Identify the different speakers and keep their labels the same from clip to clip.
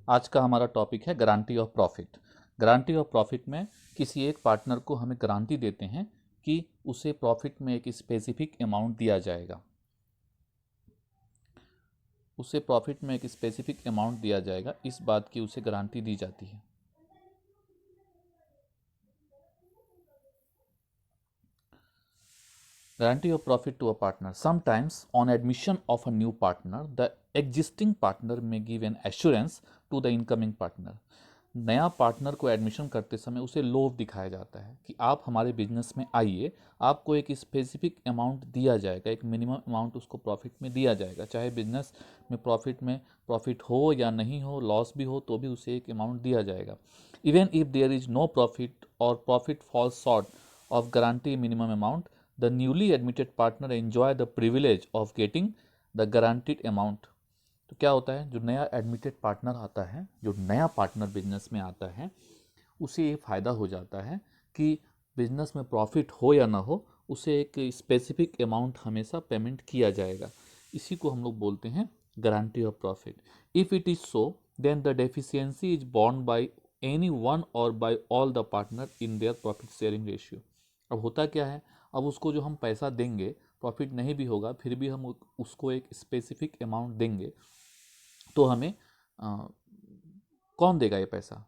Speaker 1: आज का हमारा टॉपिक है guarantee of profit. Guarantee of profit में किसी एक पार्टनर को हमें गारंटी देते हैं कि उसे प्रॉफिट में एक स्पेसिफिक अमाउंट दिया जाएगा, उसे प्रॉफिट में एक स्पेसिफिक अमाउंट दिया जाएगा, इस बात की उसे गारंटी दी जाती है। Guarantee of profit to a partner. Sometimes, on admission of a new partner, the existing partner may give an assurance to the incoming partner. नया पार्टनर को एडमिशन करते समय उसे लोभ दिखाया जाता है कि आप हमारे बिजनेस में आइए, आपको एक स्पेसिफिक अमाउंट दिया जाएगा, एक मिनिमम अमाउंट उसको प्रॉफिट में दिया जाएगा, चाहे बिजनेस में प्रॉफिट हो या नहीं हो, लॉस भी हो तो भी उसे एक अमाउंट दिया जाएगा। Even if there is no profit और profit falls short of guarantee minimum amount, the newly admitted partner enjoy the privilege of getting the guaranteed amount. तो क्या होता है, जो नया एडमिटेड पार्टनर आता है, जो नया पार्टनर बिजनेस में आता है, उसे ये फ़ायदा हो जाता है कि बिजनेस में प्रॉफिट हो या ना हो, उसे एक स्पेसिफिक अमाउंट हमेशा पेमेंट किया जाएगा। इसी को हम लोग बोलते हैं guarantee of profit. If it is so then the deficiency is borne by any one और by all the partner in their profit sharing ratio. अब होता क्या है, अब उसको जो हम पैसा देंगे, प्रॉफिट नहीं भी होगा फिर भी हम उसको एक स्पेसिफिक अमाउंट देंगे, तो हमें कौन देगा ये पैसा?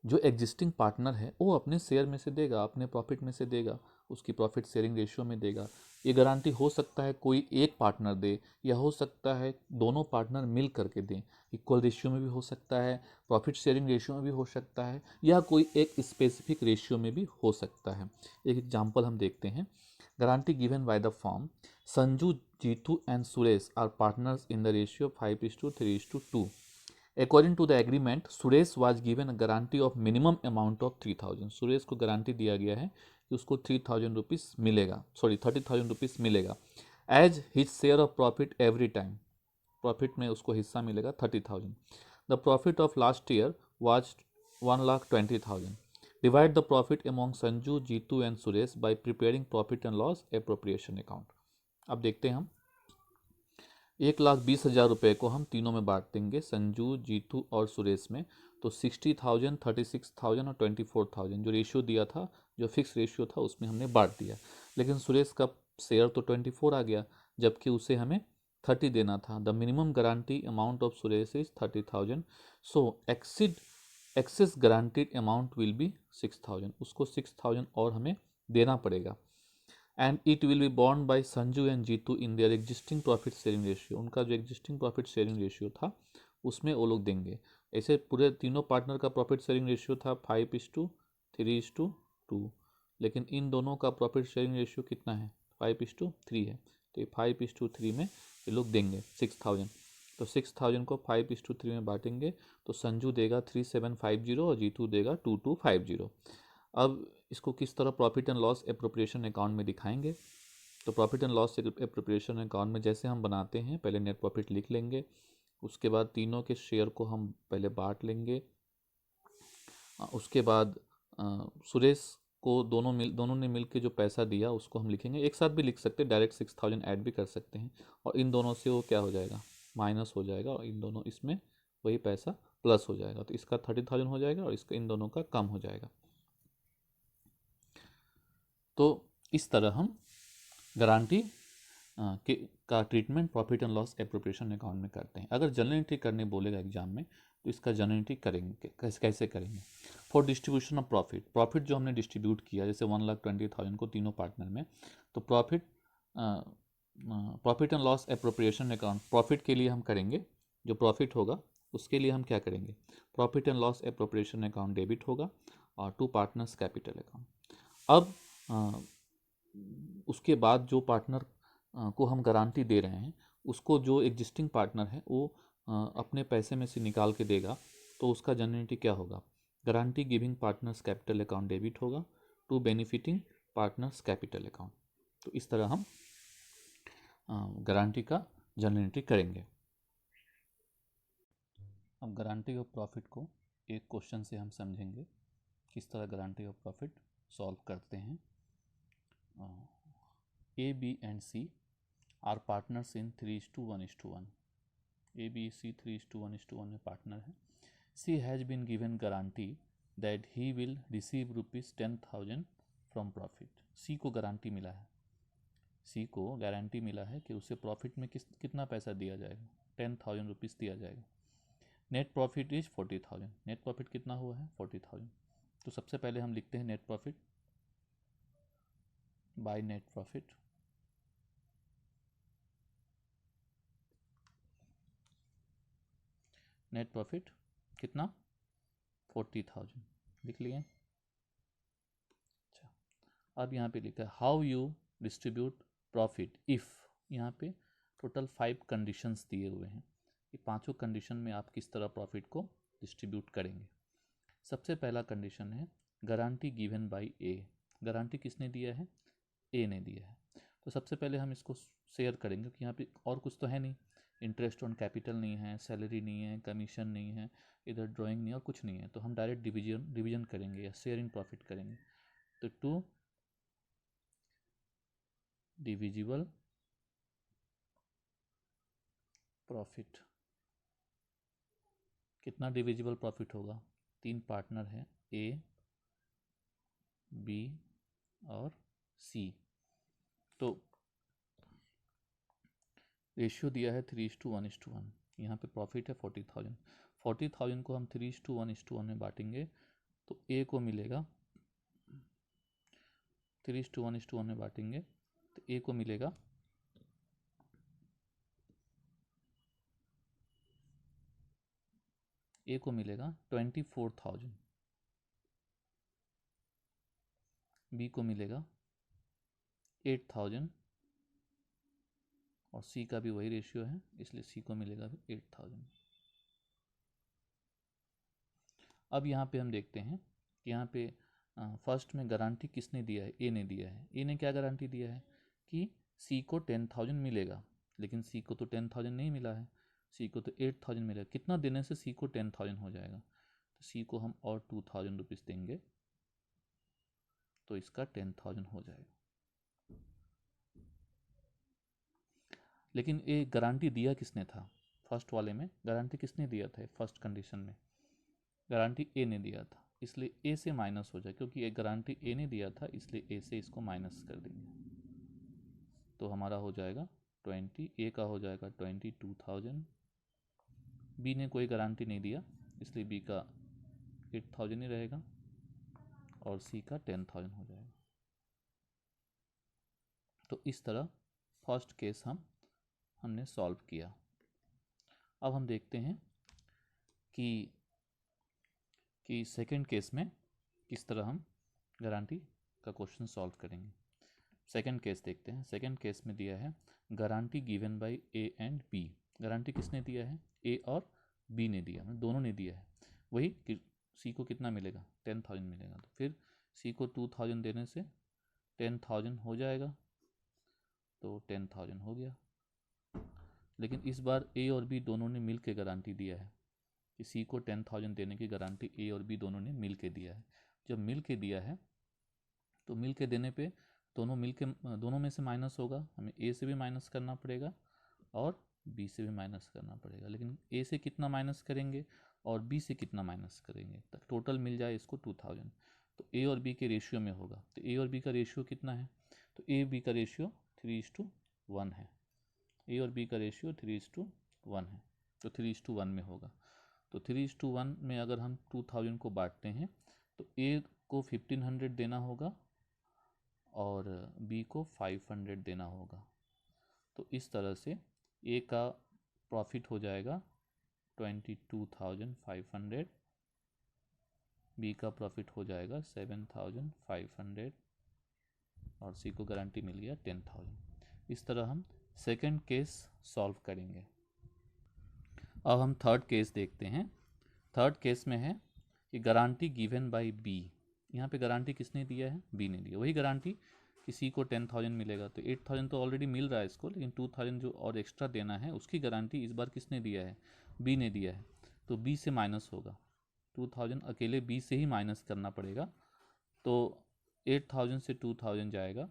Speaker 1: जो एग्जिस्टिंग पार्टनर है वो अपने शेयर में से देगा, अपने प्रॉफिट में से देगा, उसकी प्रॉफिट शेयरिंग रेशियो में देगा। ये गारंटी हो सकता है कोई एक पार्टनर दे, या हो सकता है दोनों पार्टनर मिल करके दें। इक्वल रेशियो में भी हो सकता है, प्रॉफिट शेयरिंग रेशियो में भी हो सकता है, या कोई एक स्पेसिफिक रेशियो में भी हो सकता है। एक एग्जाम्पल हम देखते हैं। Guarantee given by the firm Sanju, Jeetu and Suresh are partners in the ratio 5:3:2। According to the agreement, Suresh was given a guarantee of minimum amount of 3000। Suresh को गारंटी दिया गया है कि उसको 3000 रुपीज़ मिलेगा, 30,000 रुपीज़ मिलेगा। As his share of profit every time, profit में उसको हिस्सा मिलेगा 30,000। The profit of last year was 1,20,000। Divide the profit among Sanju, Jeetu and Suresh by preparing profit and loss appropriation account. अब देखते हैं हम 1,20,000 रुपये को हम तीनों में बांट देंगे, संजू, जीतू और सुरेश में। तो 60,000, 36,000 और 24,000 जो रेशियो दिया था, जो फिक्स रेशियो था, उसमें हमने बांट दिया। लेकिन सुरेश का शेयर तो 24 आ गया, जबकि उसे हमें 30 देना था। The minimum guarantee amount of Suresh is 30,000। So excess guaranteed amount will be 6,000। उसको 6,000 और हमें देना पड़ेगा। And it will be borne by Sanju and Jeetu in their existing profit sharing ratio. उनका जो एग्जिस्टिंग प्रॉफिट शेयरिंग रेशियो था उसमें वो लोग देंगे। ऐसे पूरे तीनों पार्टनर का प्रॉफिट शेयरिंग रेशियो था 5:3:2, लेकिन इन दोनों का प्रॉफिट शेयरिंग रेशियो कितना है? 5:3 है। तो ये 5:3 में ये लोग देंगे 6,000। तो 6,000 को 5:3 में बांटेंगे, तो संजू देगा 3,750 और जीतू देगा 2,250। अब इसको किस तरह profit and loss appropriation account में दिखाएंगे? तो profit and loss appropriation account में जैसे हम बनाते हैं, पहले नेट प्रॉफिट लिख लेंगे, उसके बाद तीनों के शेयर को हम पहले बांट लेंगे। उसके बाद सुरेश को दोनों ने मिल के जो पैसा दिया उसको हम लिखेंगे। एक साथ भी लिख सकते हैं, डायरेक्ट 6,000 ऐड भी कर सकते हैं, और इन दोनों से वो क्या हो जाएगा? माइनस हो जाएगा, और इन दोनों इसमें वही पैसा प्लस हो जाएगा। तो इसका 30,000 हो जाएगा और इसका इन दोनों का कम हो जाएगा। तो इस तरह हम गारंटी का treatment profit and loss appropriation account में करते हैं। अगर जनरल एंट्री करने बोलेगा एग्जाम में, तो इसका जनरल एंट्री करेंगे। कैसे करेंगे? फॉर डिस्ट्रीब्यूशन ऑफ प्रॉफिट जो हमने डिस्ट्रीब्यूट किया, जैसे 1,20,000 को तीनों पार्टनर में, तो profit and loss appropriation account profit के लिए हम करेंगे। जो प्रॉफिट होगा उसके लिए हम क्या करेंगे? Profit and loss appropriation account debit होगा और टू पार्टनर्स कैपिटल अकाउंट। अब उसके बाद जो पार्टनर को हम गारंटी दे रहे हैं, उसको जो एग्जिस्टिंग पार्टनर है वो अपने पैसे में से निकाल के देगा, तो उसका जनरल एंट्री क्या होगा? Guarantee giving partners capital account debit होगा to benefiting partners capital account. तो इस तरह हम गारंटी का जनरल एंट्री करेंगे। अब गारंटी ऑफ प्रॉफिट को एक क्वेश्चन से हम समझेंगे किस तरह गारंटी ऑफ प्रॉफिट सॉल्व करते हैं। A, B and C are partners in 3:1:1। A, B, C 3:1:1 में पार्टनर है। C has been given guarantee that he will receive ₹10,000 from profit. C को गारंटी मिला है, सी को गारंटी मिला है कि उसे प्रॉफिट में कितना पैसा दिया जाएगा, ₹10,000 दिया जाएगा। Net profit is 40,000। Net profit कितना हुआ है? 40,000। तो सबसे पहले हम लिखते हैं net profit by net profit. Net profit कितना? 40,000 लिख लिए। अच्छा, अब यहाँ पे लिखा है how you distribute profit if. यहाँ पे टोटल 5 कंडीशंस दिए हुए हैं। ये पांचों कंडीशन में आप किस तरह प्रॉफिट को डिस्ट्रीब्यूट करेंगे। सबसे पहला कंडीशन है guarantee given by A. Guarantee किसने दिया है? ए ने दिया है। तो सबसे पहले हम इसको शेयर करेंगे कि यहाँ पे और कुछ तो है नहीं, इंटरेस्ट ऑन कैपिटल नहीं है, सैलरी नहीं है, कमीशन नहीं है, इधर ड्राइंग नहीं है और कुछ नहीं है। तो हम डायरेक्ट डिवीजन करेंगे या शेयर इन प्रॉफिट करेंगे। तो 2 डिविजिबल प्रॉफिट। कितना डिविजिबल प्रॉफिट होगा? 3 पार्टनर हैं, ए, बी और सी। तो रेशियो दिया है 3:1:1। यहाँ पे प्रॉफिट है 40,000। 40,000 को हम 3:1:1 में बांटेंगे तो ए को मिलेगा 3:1:1 में बांटेंगे तो ए को मिलेगा 24,000। बी को मिलेगा 8,000 और सी का भी वही रेशियो है, इसलिए सी को मिलेगा भी 8,000। अब यहाँ पे हम देखते हैं कि यहाँ पे फर्स्ट में गारंटी किसने दिया है? ए ने दिया है। ए ने क्या गारंटी दिया है कि सी को 10,000 मिलेगा, लेकिन सी को तो 10,000 नहीं मिला है, सी को तो 8,000 मिलेगा। कितना देने से सी को 10,000 हो जाएगा? तो सी को हम और 2,000 रुपीज़ देंगे तो इसका 10,000 हो जाएगा। लेकिन ये गारंटी दिया किसने था? फर्स्ट वाले में गारंटी किसने दिया था? फर्स्ट कंडीशन में गारंटी ए ने दिया था, इसलिए ए से माइनस हो जाए, क्योंकि एक गारंटी ए ने दिया था इसलिए ए से इसको माइनस कर देंगे। तो हमारा हो जाएगा 20, ए का हो जाएगा 22,000। बी ने कोई गारंटी नहीं दिया इसलिए बी का 8,000 ही रहेगा और सी का 10,000 हो जाएगा। तो इस तरह फर्स्ट केस हमने सॉल्व किया। अब हम देखते हैं कि सेकंड केस में किस तरह हम गारंटी का क्वेश्चन सॉल्व करेंगे। सेकंड केस देखते हैं। सेकंड केस में दिया है guarantee given by A and B. Guarantee किसने दिया है? ए और बी ने दिया, मतलब दोनों ने दिया है। वही कि सी को कितना मिलेगा? 10,000 मिलेगा। तो फिर सी को 2,000 देने से 10,000 हो जाएगा, तो 10,000 हो गया। लेकिन इस बार ए और बी दोनों ने मिल के गारंटी दिया है कि सी को 10,000 देने की गारंटी ए और बी दोनों ने मिल के दिया है। जब मिल के दिया है तो मिल के देने पे दोनों में से माइनस होगा, हमें ए से भी माइनस करना पड़ेगा और बी से भी माइनस करना पड़ेगा। लेकिन ए से कितना माइनस करेंगे और बी से कितना माइनस करेंगे, तब टोटल मिल जाए इसको 2,000। तो ए और बी के रेशियो में होगा। तो ए और बी का रेशियो कितना है? तो ए बी का रेशियो 3:1 है। ए और बी का रेशियो 3:1 है, तो 3:1 में होगा। तो 3:1 में अगर हम 2,000 को बांटते हैं तो ए को 1,500 देना होगा और बी को 500 देना होगा। तो इस तरह से ए का प्रॉफिट हो जाएगा 22,500, बी का प्रॉफिट हो जाएगा 7,500 और सी को गारंटी मिल गया 10,000। इस तरह हम सेकंड केस सॉल्व करेंगे। अब हम थर्ड केस देखते हैं। थर्ड केस में है कि गारंटी गिवन बाय बी। यहाँ पे गारंटी किसने दिया है? बी ने दिया। वही गारंटी कि सी को 10,000 मिलेगा, तो 8,000 तो ऑलरेडी मिल रहा है इसको, लेकिन 2,000 जो और एक्स्ट्रा देना है उसकी गारंटी इस बार किसने दिया है? बी ने दिया है। तो बी से माइनस होगा, 2,000 अकेले बी से ही माइनस करना पड़ेगा। तो 8,000 से 2,000 जाएगा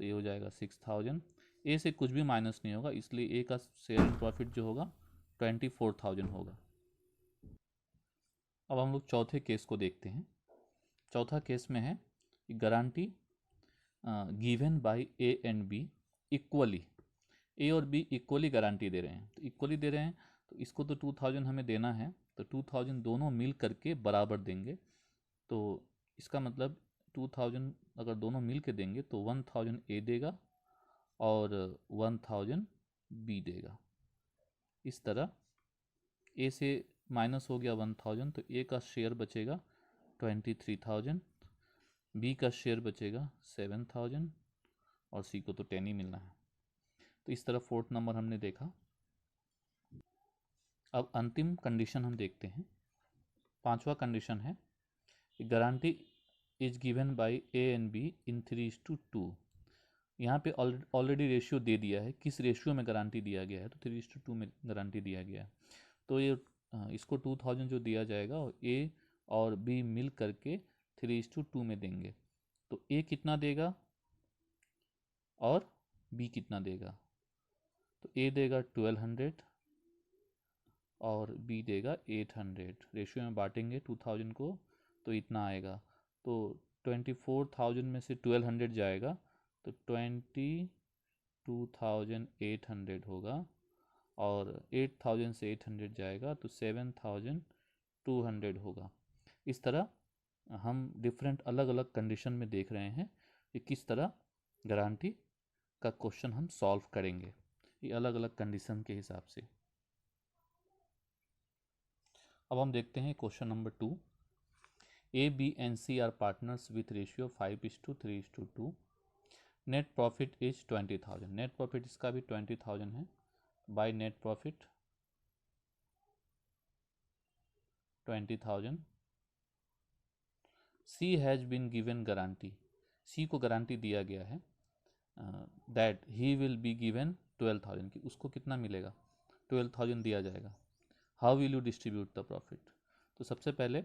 Speaker 1: तो ये हो जाएगा 6,000। ए से कुछ भी माइनस नहीं होगा, इसलिए ए का शेयर इन प्रॉफिट जो होगा 24,000 होगा। अब हम लोग चौथे केस को देखते हैं। चौथा केस में है guarantee given by A and B equally. A और बी इक्वली गारंटी दे रहे हैं, तो इक्वली दे रहे हैं तो इसको तो 2000 हमें देना है, तो 2000 दोनों मिल करके बराबर देंगे। तो इसका मतलब 2000 अगर दोनों मिल के देंगे तो 1000 ए देगा और 1000 बी देगा। इस तरह ए से माइनस हो गया 1000, तो ए का शेयर बचेगा 23,000, बी का शेयर बचेगा 7,000 और सी को तो 10 ही मिलना है। तो इस तरह फोर्थ नंबर हमने देखा। अब अंतिम कंडीशन हम देखते हैं। पांचवा कंडीशन है guarantee is given by A and be in 3:2। यहाँ पे ऑलरेडी रेशियो दे दिया है, किस रेशियो में गारंटी दिया गया है, तो 3:2 में गारंटी दिया गया है। तो ये इसको 2000 जो दिया जाएगा और ए और बी मिल करके 3:2 में देंगे। तो ए कितना देगा और बी कितना देगा, तो ए देगा 1200 और बी देगा 800। रेशियो में बांटेंगे 2000 को तो इतना आएगा। तो 24,000 में से 1200 जाएगा तो 22,800 होगा और 8000 से 800 जाएगा तो 7,200 होगा। इस तरह हम डिफरेंट अलग अलग कंडीशन में देख रहे हैं कि किस तरह गारंटी का क्वेश्चन हम सॉल्व करेंगे, ये अलग अलग कंडीशन के हिसाब से। अब हम देखते हैं question number 2। A B and C are partners with ratio 5:3:2। Net profit is 20,000। Net profit इसका भी 20,000 है। By net profit 20,000। C has been given guarantee. C को गारंटी दिया गया है that he will be given 12,000 की उसको कितना मिलेगा, 12,000 दिया जाएगा। How will you distribute the profit. तो सबसे पहले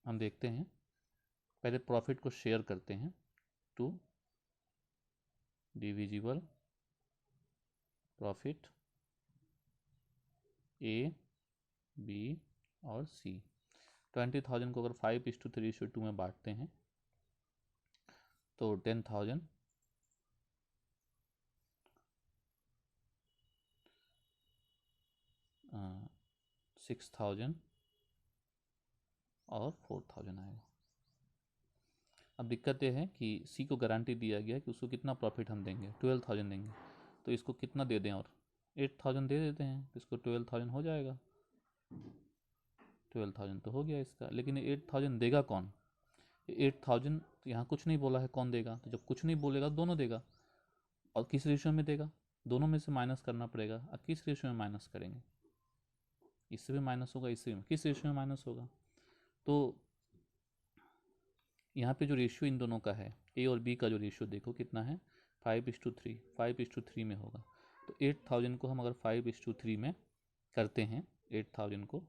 Speaker 1: हम देखते हैं, पहले प्रॉफिट को शेयर करते हैं। 2 डिविजिबल प्रॉफिट ए बी और सी। 20,000 को अगर 5:3:2 में बांटते हैं तो 10,000 6,000 और 4,000 आएगा। अब दिक्कत यह है कि सी को गारंटी दिया गया है कि उसको कितना प्रॉफिट हम देंगे, 12,000 देंगे। तो इसको कितना दे दें, और 8,000 दे देते हैं, तो इसको 12,000 हो जाएगा। 12,000 तो हो गया इसका, लेकिन 8,000 देगा कौन। 8,000 यहाँ कुछ नहीं बोला है कौन देगा, तो जब कुछ नहीं बोलेगा दोनों देगा। और किस रेशियो में देगा, दोनों में से माइनस करना पड़ेगा। अब किस रेशियो में माइनस करेंगे, इससे भी माइनस होगा, इससे भी, किस रेशियो में माइनस होगा। तो यहाँ पे जो रेशियो इन दोनों का है, ए और बी का जो रेशियो देखो कितना है, 5:3। 5:3 में होगा। तो 8,000 को हम अगर 5:3 में करते हैं 8,000 को,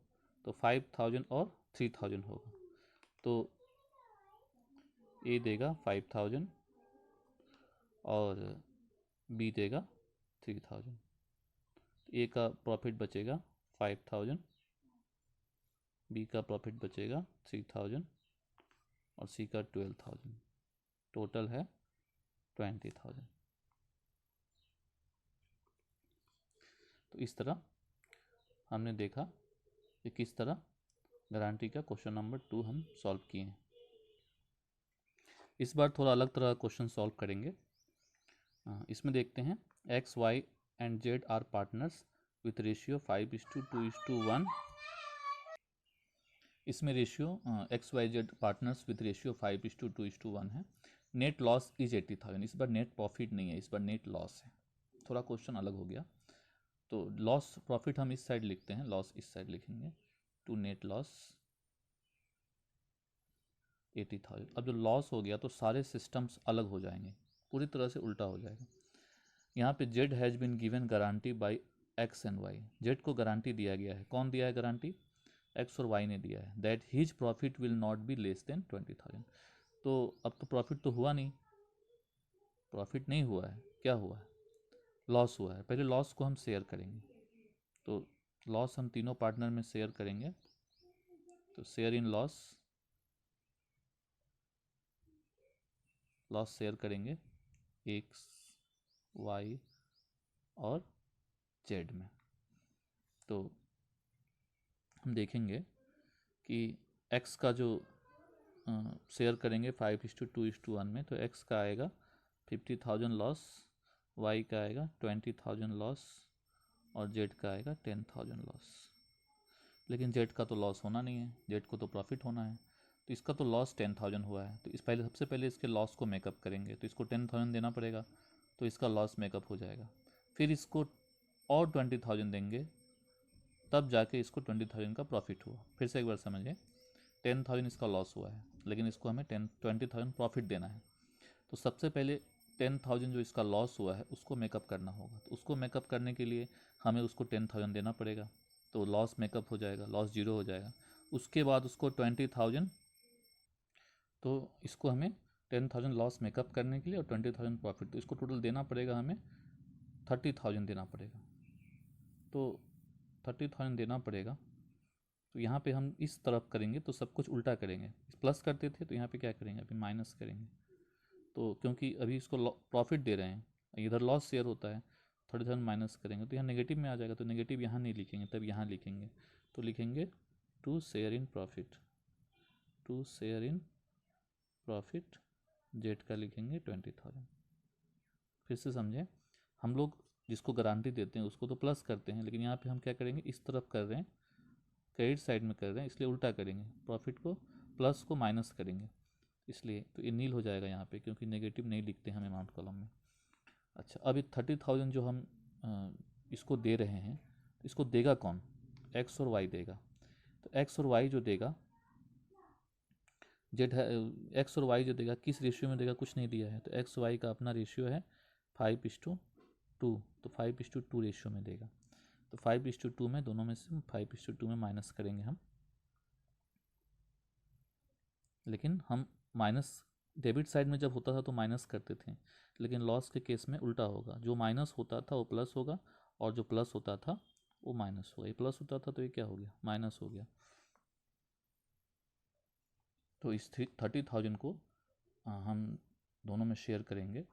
Speaker 1: तो 5,000 और 3,000 होगा। तो ए देगा 5,000 और बी देगा 3,000। ए का प्रॉफिट बचेगा 5,000, बी का प्रॉफिट बचेगा 3,000 और सी का 12,000। टोटल है 20,000। तो इस तरह हमने देखा कि किस तरह गारंटी का क्वेश्चन नंबर 2 हम सॉल्व किए हैं। इस बार थोड़ा अलग तरह का क्वेश्चन सॉल्व करेंगे। इसमें देखते हैं X Y and Z are partners with ratio 5:2:1। इसमें ratio X Y Z partners with ratio 5:2:1 है। Net loss is 80,000। इस बार नेट प्रॉफिट नहीं है, इस बार नेट लॉस है। थोड़ा क्वेश्चन अलग हो गया। तो लॉस प्रॉफिट हम इस साइड लिखते हैं, लॉस इस साइड लिखेंगे। To net loss 80,000। अब जो लॉस हो गया तो सारे सिस्टम्स अलग हो जाएंगे, पूरी तरह से उल्टा हो जाएगा। यहाँ पे Z has been given guarantee by X and Y. Z को गारंटी दिया गया है, कौन दिया है गारंटी, एक्स और वाई ने दिया है, that his profit will not be less than 20,000। तो अब तो प्रॉफिट तो हुआ नहीं, प्रॉफिट नहीं हुआ है, क्या हुआ है, लॉस हुआ है। पहले लॉस को हम शेयर करेंगे। तो लॉस हम तीनों पार्टनर में शेयर करेंगे, तो share in loss, loss share करेंगे एक्स, वाई और जेड में। तो हम देखेंगे कि एक्स का जो शेयर करेंगे 5:2:1 में, तो एक्स का आएगा 50,000 लॉस, वाई का आएगा 20,000 लॉस और जेड का आएगा 10,000 लॉस। लेकिन जेड का तो लॉस होना नहीं है, जेड को तो प्रॉफिट होना है। तो इसका तो लॉस 10,000 हुआ है, तो सबसे पहले इसके लॉस को मेकअप करेंगे, तो इसको 10,000 देना पड़ेगा, तो इसका लॉस मेकअप हो जाएगा। फिर इसको और 20,000 देंगे, तब जाके इसको 20,000 का प्रॉफिट हुआ। फिर से एक बार समझें, 10,000 इसका लॉस हुआ है, लेकिन इसको हमें 20,000 प्रॉफिट देना है। तो सबसे पहले 10,000 जो इसका लॉस हुआ है उसको मेकअप करना होगा, तो उसको मेकअप करने के लिए हमें उसको 10,000 देना पड़ेगा, तो लॉस मेकअप हो जाएगा, लॉस जीरो हो जाएगा। उसके बाद उसको 20,000, तो इसको हमें 10,000 लॉस मेकअप करने के लिए और 20,000 प्रॉफिट, तो इसको टोटल देना पड़ेगा हमें 30,000 देना पड़ेगा। तो 30,000 देना पड़ेगा। तो यहाँ पे हम इस तरफ करेंगे तो सब कुछ उल्टा करेंगे, प्लस करते थे तो यहाँ पे क्या करेंगे, अभी माइनस करेंगे। तो क्योंकि अभी इसको प्रॉफिट दे रहे हैं, इधर लॉस शेयर होता है, 30,000 माइनस करेंगे तो यहाँ नेगेटिव में आ जाएगा, तो नेगेटिव यहाँ नहीं लिखेंगे, तब यहाँ लिखेंगे। तो लिखेंगे to share in profit, to share in profit, Z का लिखेंगे 20,000। फिर से समझें, हम लोग जिसको गारंटी देते हैं उसको तो प्लस करते हैं, लेकिन यहाँ पे हम क्या करेंगे, इस तरफ कर रहे हैं, क्रेडिट साइड में कर रहे हैं, इसलिए उल्टा करेंगे, प्रॉफिट को प्लस को माइनस करेंगे, इसलिए तो ये नील हो जाएगा यहाँ पे, क्योंकि नेगेटिव नहीं लिखते हम अमाउंट कॉलम में। अच्छा, अब ये 30,000 जो हम इसको दे रहे हैं, इसको देगा कौन, एक्स और वाई देगा। तो एक्स और वाई जो देगा, जेड है, एक्स और वाई जो देगा किस रेशियो में देगा, कुछ नहीं दिया है, तो एक्स वाई का अपना रेशियो है 5:2, तो 5:2 रेशियो में देगा। तो 5:2 में, दोनों में से 5:2 में माइनस करेंगे हम, लेकिन हम माइनस डेबिट साइड में जब होता था तो माइनस करते थे, लेकिन लॉस के केस में उल्टा होगा, जो माइनस होता था वो प्लस होगा और जो प्लस होता था वो माइनस होगा। ये प्लस होता था तो ये क्या हो गया, माइनस हो गया। तो इस 30,000 को हम दोनों में शेयर करेंगे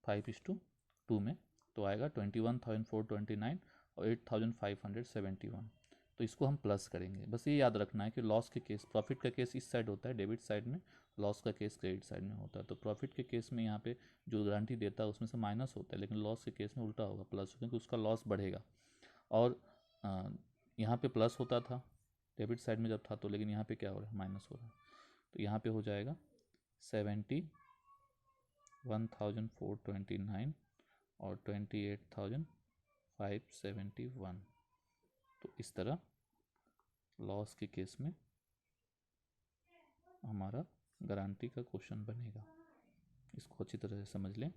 Speaker 1: 5:2 में, तो आएगा 21,429 और 8,571। तो इसको हम प्लस करेंगे। बस ये याद रखना है कि लॉस के केस, प्रॉफिट का केस इस साइड होता है डेबिट साइड में, लॉस का केस क्रेडिट साइड में होता है। तो प्रॉफिट के केस में यहाँ पे जो गारंटी देता है उसमें से माइनस होता है, लेकिन लॉस के केस में उल्टा होगा, प्लस, क्योंकि उसका लॉस बढ़ेगा। और यहाँ पे प्लस होता था डेबिट साइड में जब था तो, लेकिन यहाँ पे क्या हो रहा है, माइनस हो रहा है। तो यहाँ पे हो जाएगा 71,429 और 28,571। तो इस तरह लॉस के केस में हमारा गारंटी का क्वेश्चन बनेगा। इसको अच्छी तरह से समझ लें।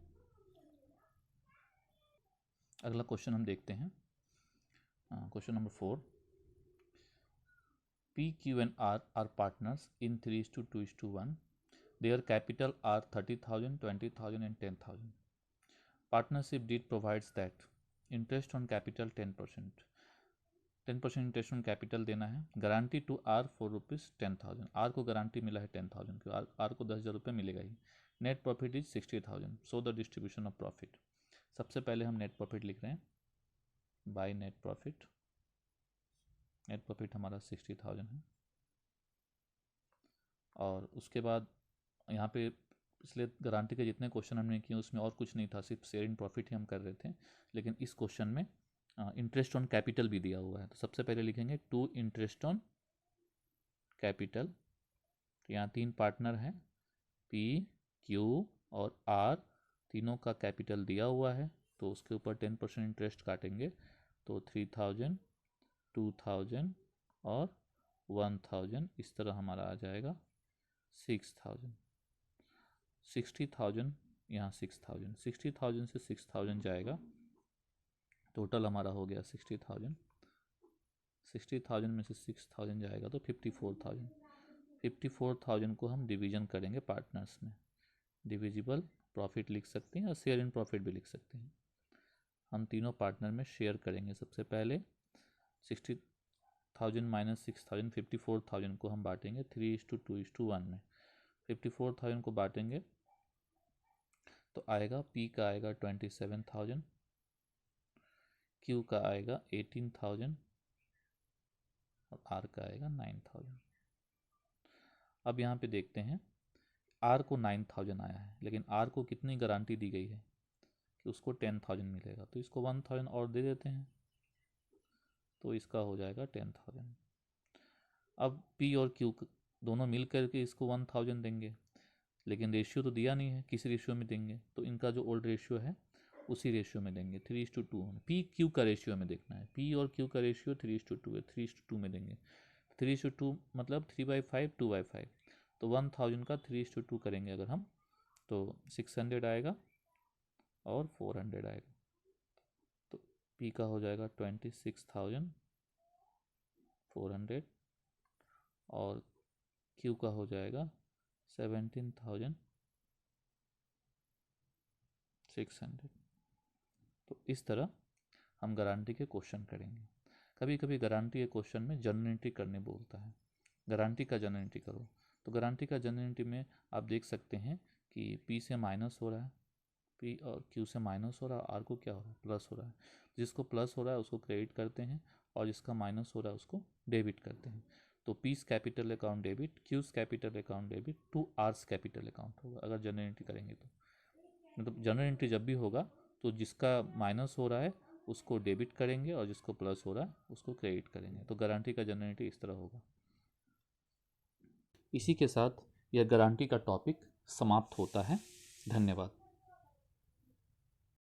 Speaker 1: अगला क्वेश्चन हम देखते हैं, question number 4। P, Q and R are partners in 3:2:1. Their capital are 30,000, 20,000 and 10,000. Partnership deed provides that interest on capital 10%. 10% interest on capital देना है। Guarantee to R ₹10,000। आर को गारंटी मिला है 10,000 की, आर को 10,000 रुपये मिलेगा ही। Net profit is 60,000। So the distribution of profit. सबसे पहले हम नेट प्रॉफिट लिख रहे हैं, by net profit. Net profit हमारा 60,000 है। और उसके बाद यहाँ पे पिछले गारंटी के जितने क्वेश्चन हमने किए उसमें और कुछ नहीं था, सिर्फ शेयर इन प्रॉफिट ही हम कर रहे थे, लेकिन इस क्वेश्चन में इंटरेस्ट ऑन कैपिटल भी दिया हुआ है। तो सबसे पहले लिखेंगे टू इंटरेस्ट ऑन कैपिटल। तो यहाँ तीन पार्टनर हैं, पी, क्यू और आर, तीनों का कैपिटल दिया हुआ है, तो उसके ऊपर 10% इंटरेस्ट काटेंगे। तो 3,000, 2,000 और 1,000, इस तरह हमारा आ जाएगा 6,000। 60,000 यहाँ 6,000, 60,000 से 6,000 जाएगा, टोटल हमारा हो गया 60,000। 60,000 में से 6,000 जाएगा तो 54,000। 54,000 को हम डिवीजन करेंगे पार्टनर्स में। डिविजिबल प्रॉफिट लिख सकते हैं और शेयर इन प्रॉफिट भी लिख सकते हैं। हम तीनों पार्टनर में शेयर करेंगे। सबसे पहले 60,000 माइनस 6,000, 54,000 को हम बांटेंगे 3:2:1 में। 54,000 को बांटेंगे तो आएगा P का आएगा 27,000, Q का आएगा 18,000 और R का आएगा 9,000। अब यहाँ पे देखते हैं R को 9,000 आया है, लेकिन R को कितनी गारंटी दी गई है कि उसको 10,000 मिलेगा, तो इसको 1,000 और दे देते हैं, तो इसका हो जाएगा 10,000। अब P और Q दोनों मिल करके इसको 1,000 देंगे, लेकिन रेशियो तो दिया नहीं है, किस रेशियो में देंगे, तो इनका जो ओल्ड रेशियो है उसी रेशियो में देंगे, 3:2। P Q का रेशियो में देखना है, P और Q का रेशियो 3:2 है, 3:2 में देंगे। 3:2 मतलब 3/5 2/5, तो 1,000 का 3:2 करेंगे अगर हम, तो 600 आएगा और 400 आएगा, तो P का हो जाएगा 26,400 और Q का हो जाएगा 17,600। तो इस तरह हम गारंटी के क्वेश्चन करेंगे। कभी कभी गारंटी के क्वेश्चन में जर्नल एंट्री करने बोलता है, गारंटी का जर्नल एंट्री करो, तो गारंटी का जर्नल एंट्री में आप देख सकते हैं कि P से माइनस हो रहा है, P और Q से माइनस हो रहा है, R को क्या हो रहा है, प्लस हो रहा है। जिसको प्लस हो रहा है उसको क्रेडिट करते हैं और जिसका माइनस हो रहा है उसको डेबिट करते हैं। तो P's capital account debit, Q's capital account debit to R's capital account होगा अगर जर्नल एंट्री करेंगे तो। मतलब जर्नल एंट्री जब भी होगा तो जिसका माइनस हो रहा है उसको डेबिट करेंगे और जिसको प्लस हो रहा है उसको क्रेडिट करेंगे। तो गारंटी का जर्नल एंट्री इस तरह होगा। इसी के साथ यह गारंटी का टॉपिक समाप्त होता है। धन्यवाद।